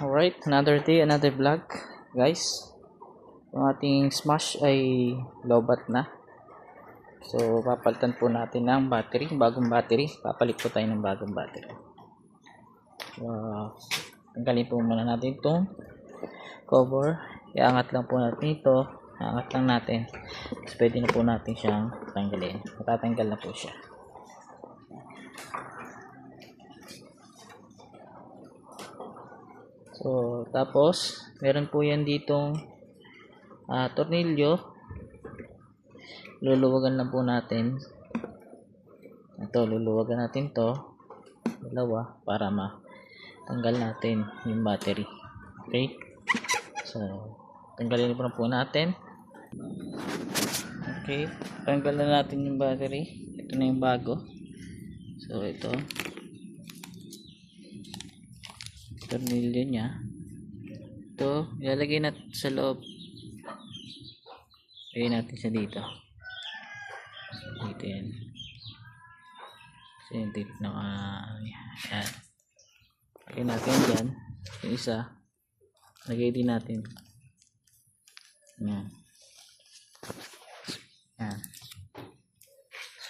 Alright, another day, another vlog, guys. Yung ating smash ay lowbat na. So, papalitan po natin ng battery, bagong battery. Papalit po tayo ng bagong battery. Tanggalin po muna natin itong cover. Iangat lang po natin ito. Iangat lang natin. Tapos pwede na po natin siyang tanggalin. Matatanggal na po siya. So, tapos, meron po yan ditong tornilyo. Luluwagan lang po natin. Ito, luluwagan natin to. Dalawa, para matanggal natin yung battery. Okay? So, tanggalin po natin. Okay, tanggal na natin yung battery. Ito na yung bago. So, ito. Tornilyo niya. Ito, ilalagay natin sa loob. Lagay natin siya dito. Dito yan. Kasi yung tip na yan. Lagay natin dyan. Yung isa. Lagay din natin. Yan. Yan.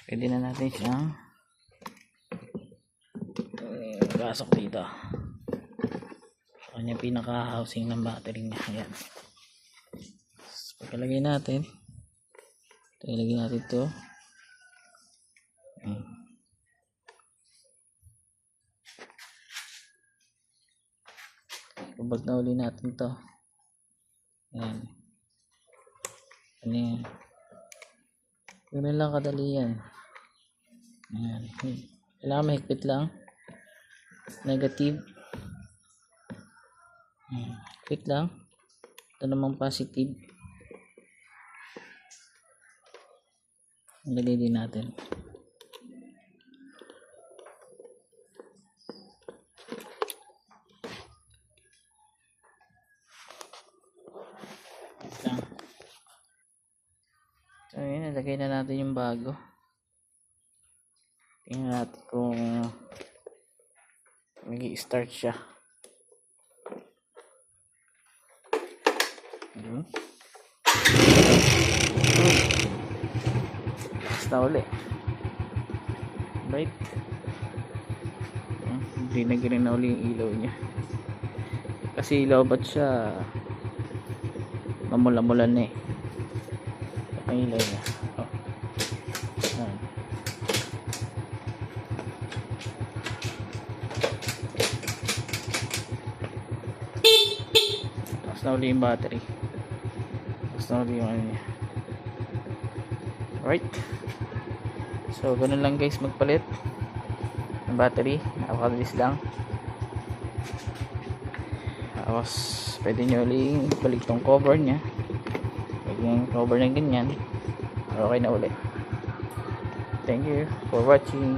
Pwede na natin siyang pasok dito. Yan yung pinaka-housing ng battery niya. Ayan. So, pagkalagay natin, ilagay natin ito. Kubag na uli natin ito. Ayan. Ano yan? Ganun lang kadali yan. Ayan. Kailangan mahigpit lang. Negative. Quick lang. Ito namang positive. Ilagay din natin. So yun, ilagay na natin yung bago. Tingnan natin kung mag-i-start siya. Basta uli. Right? Hindi na green na uli yung ilaw niya. Kasi ilaw ba't siya mamula-mulan na eh. Ang ilaw niya. Oh. Tapos na uli yung battery. Yung ano niya. Alright, so ganun lang guys magpalit ng battery. Napakabilis lang. Tapos pwede nyo uling balik tong cover nya. Pwede yung cover na ganyan. Okay na ulit. Thank you for watching.